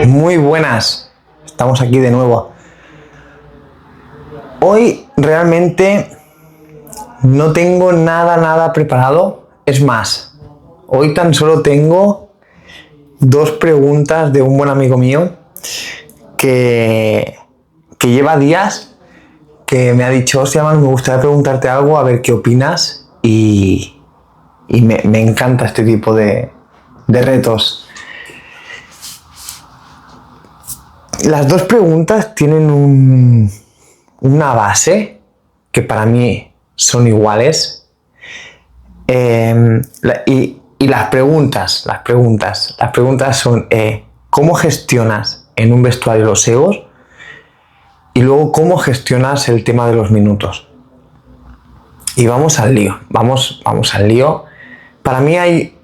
Muy buenas, estamos aquí de nuevo. Hoy realmente no tengo nada preparado. Es más, hoy tan solo tengo dos preguntas de un buen amigo mío que lleva días que me ha dicho: hostia, man, me gustaría preguntarte algo, a ver qué opinas, y me encanta este tipo de retos. Las dos preguntas tienen una base que para mí son iguales, y las preguntas son ¿cómo gestionas en un vestuario los egos? Y luego, ¿cómo gestionas el tema de los minutos? Y vamos al lío, vamos al lío. Para mí hay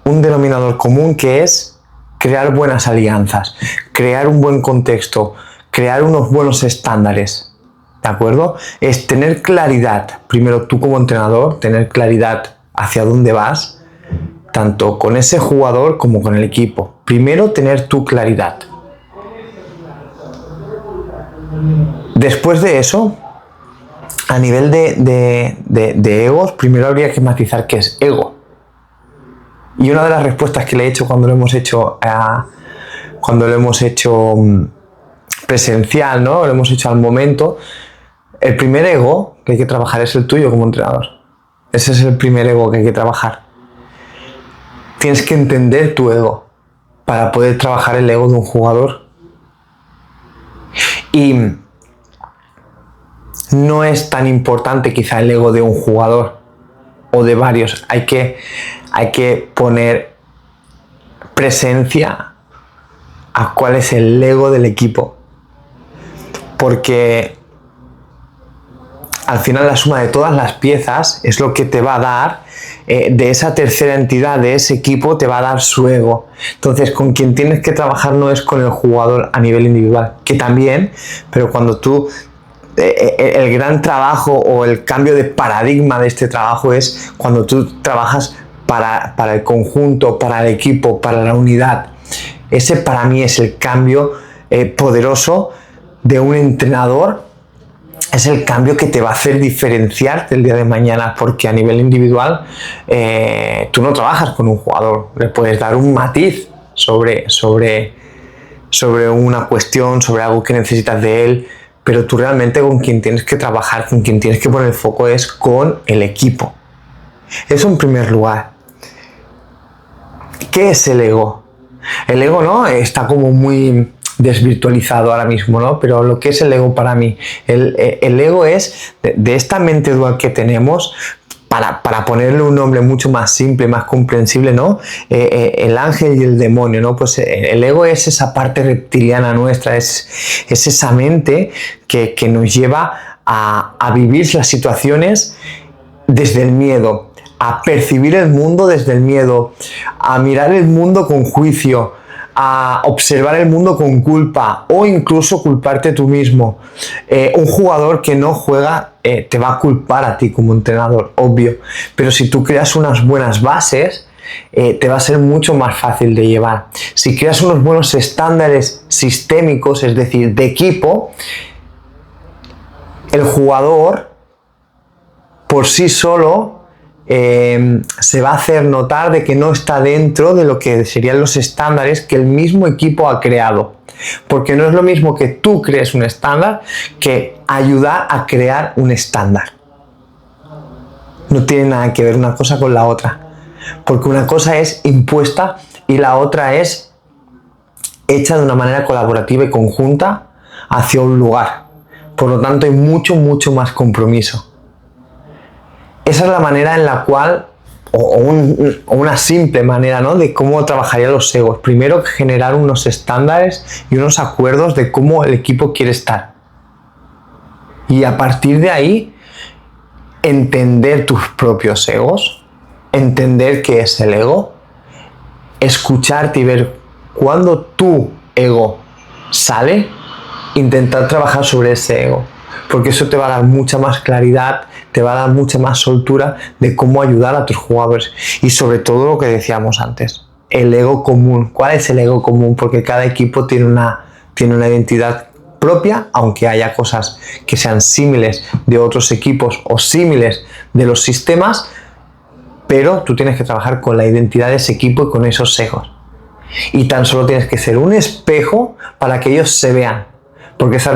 un denominador común, que es crear buenas alianzas, crear un buen contexto, crear unos buenos estándares, ¿de acuerdo? Es tener claridad, primero tú como entrenador, tener claridad hacia dónde vas, tanto con ese jugador como con el equipo. Primero tener tu claridad. Después de eso, a nivel de egos, primero habría que matizar qué es ego. Y una de las respuestas que le he hecho cuando lo hemos hecho presencial, ¿no? Lo hemos hecho al momento. El primer ego que hay que trabajar es el tuyo como entrenador. Ese es el primer ego que hay que trabajar. Tienes que entender tu ego para poder trabajar el ego de un jugador. Y no es tan importante quizá el ego de un jugador o de varios. Hay que poner presencia a cuál es el ego del equipo, porque al final la suma de todas las piezas es lo que te va a dar, de esa tercera entidad, de ese equipo, te va a dar su ego. Entonces, con quien tienes que trabajar no es con el jugador a nivel individual, que también, pero cuando tú el gran trabajo o el cambio de paradigma de este trabajo es cuando tú trabajas para el conjunto, para el equipo, para la unidad. Ese para mí es el cambio poderoso de un entrenador. Es el cambio que te va a hacer diferenciarte el día de mañana, porque a nivel individual tú no trabajas con un jugador, le puedes dar un matiz sobre una cuestión, sobre algo que necesitas de él, pero tú realmente con quien tienes que trabajar, con quien tienes que poner el foco es con el equipo. Eso en primer lugar. ¿Qué es el ego? El ego, ¿no?, está como muy desvirtualizado ahora mismo, ¿no? Pero lo que es el ego para mí, el ego es de esta mente dual que tenemos. Para ponerle un nombre mucho más simple, más comprensible, ¿no? El ángel y el demonio, ¿no? Pues el ego es esa parte reptiliana nuestra, es esa mente que nos lleva a vivir las situaciones desde el miedo, a percibir el mundo desde el miedo, a mirar el mundo con juicio, a observar el mundo con culpa, o incluso culparte tú mismo. Un jugador que no juega te va a culpar a ti como entrenador, obvio, pero si tú creas unas buenas bases, te va a ser mucho más fácil de llevar. Si creas unos buenos estándares sistémicos, es decir, de equipo, el jugador por sí solo se va a hacer notar de que no está dentro de lo que serían los estándares que el mismo equipo ha creado, porque no es lo mismo que tú crees un estándar que ayudar a crear un estándar. No tiene nada que ver una cosa con la otra, porque una cosa es impuesta y la otra es hecha de una manera colaborativa y conjunta hacia un lugar. Por lo tanto, hay mucho más compromiso. Esa es la manera en la cual, o una simple manera, ¿no?, de cómo trabajarían los egos. Primero, generar unos estándares y unos acuerdos de cómo el equipo quiere estar. Y a partir de ahí, entender tus propios egos, entender qué es el ego, escucharte y ver cuándo tu ego sale, intentar trabajar sobre ese ego. Porque eso te va a dar mucha más claridad, te va a dar mucha más soltura de cómo ayudar a tus jugadores. Y sobre todo lo que decíamos antes, el ego común. ¿Cuál es el ego común? Porque cada equipo tiene una identidad propia, aunque haya cosas que sean símiles de otros equipos o símiles de los sistemas, pero tú tienes que trabajar con la identidad de ese equipo y con esos egos. Y tan solo tienes que ser un espejo para que ellos se vean, porque ese es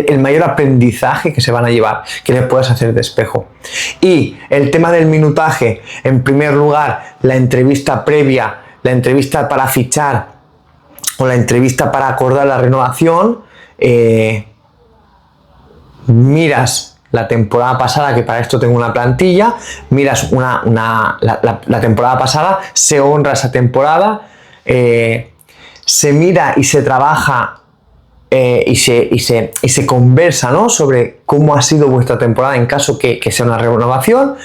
el mayor aprendizaje que se van a llevar, que les puedas hacer de espejo. Y el tema del minutaje, en primer lugar, la entrevista previa, la entrevista para fichar o la entrevista para acordar la renovación, miras la temporada pasada, que para esto tengo una plantilla, miras la temporada pasada, se honra esa temporada, se mira y se trabaja y se conversa, ¿no?, sobre cómo ha sido vuestra temporada en caso que sea una renovación,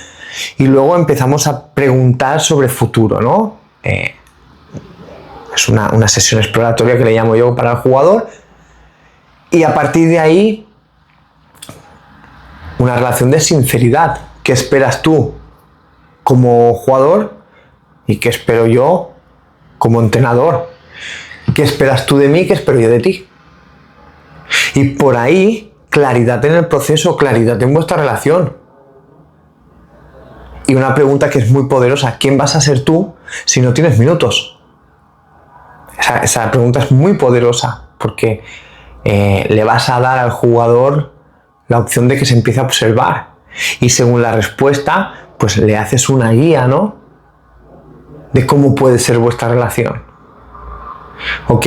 y luego empezamos a preguntar sobre futuro, ¿no? Es una sesión exploratoria que le llamo yo para el jugador, y a partir de ahí una relación de sinceridad. ¿Qué esperas tú como jugador y qué espero yo como entrenador? ¿Qué esperas tú de mí y qué espero yo de ti? Y por ahí, claridad en el proceso, claridad en vuestra relación. Y una pregunta que es muy poderosa: ¿quién vas a ser tú si no tienes minutos? Esa pregunta es muy poderosa, porque le vas a dar al jugador la opción de que se empiece a observar, y según la respuesta pues le haces una guía, ¿no?, de cómo puede ser vuestra relación. ¿Ok?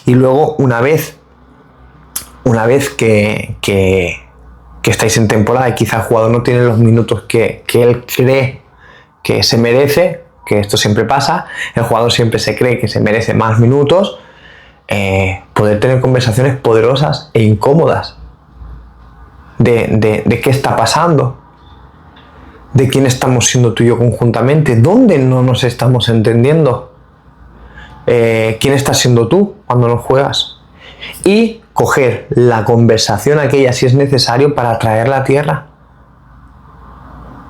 Y luego una vez que estáis en temporada y quizá el jugador no tiene los minutos que él cree que se merece, que esto siempre pasa, el jugador siempre se cree que se merece más minutos, poder tener conversaciones poderosas e incómodas de qué está pasando, de quién estamos siendo tú y yo conjuntamente, dónde no nos estamos entendiendo, quién estás siendo tú cuando no juegas, y coger la conversación aquella, si es necesario, para traerla a tierra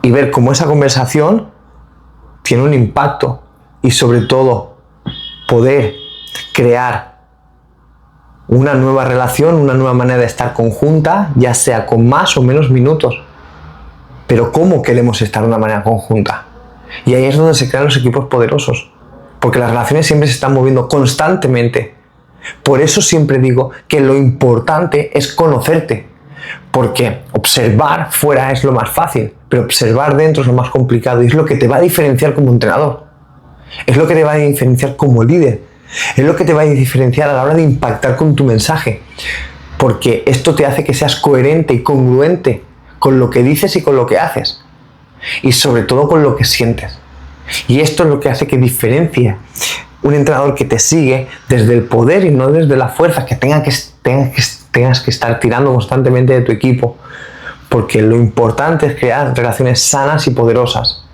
y ver cómo esa conversación tiene un impacto, y sobre todo poder crear una nueva relación, una nueva manera de estar conjunta, ya sea con más o menos minutos, pero cómo queremos estar de una manera conjunta. Y ahí es donde se crean los equipos poderosos, porque las relaciones siempre se están moviendo constantemente. Por eso siempre digo que lo importante es conocerte, porque observar fuera es lo más fácil, pero observar dentro es lo más complicado, y es lo que te va a diferenciar como entrenador, es lo que te va a diferenciar como líder, es lo que te va a diferenciar a la hora de impactar con tu mensaje, porque esto te hace que seas coherente y congruente con lo que dices y con lo que haces, y sobre todo con lo que sientes. Y esto es lo que hace que diferencie un entrenador que te sigue desde el poder y no desde la fuerza, que tengas que estar tirando constantemente de tu equipo, porque lo importante es crear relaciones sanas y poderosas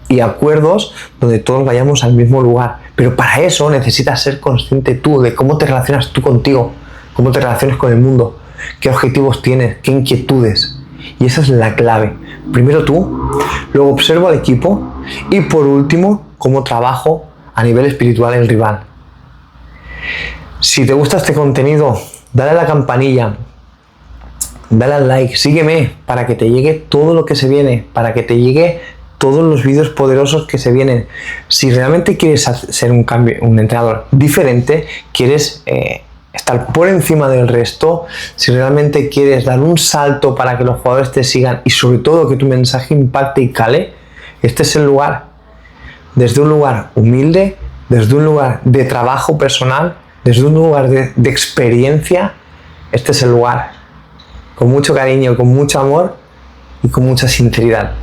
y acuerdos donde todos vayamos al mismo lugar. Pero para eso necesitas ser consciente tú de cómo te relacionas tú contigo, cómo te relacionas con el mundo, qué objetivos tienes, qué inquietudes. Y esa es la clave. Primero tú, luego observo al equipo, y por último, cómo trabajo a nivel espiritual el rival. Si te gusta este contenido, dale a la campanilla, dale al like, sígueme para que te llegue todo lo que se viene, para que te llegue todos los vídeos poderosos que se vienen. Si realmente quieres ser un entrenador diferente, quieres estar por encima del resto, si realmente quieres dar un salto para que los jugadores te sigan y sobre todo que tu mensaje impacte y cale, este es el lugar. Desde un lugar humilde, desde un lugar de trabajo personal, desde un lugar de experiencia, este es el lugar. Con mucho cariño, con mucho amor y con mucha sinceridad.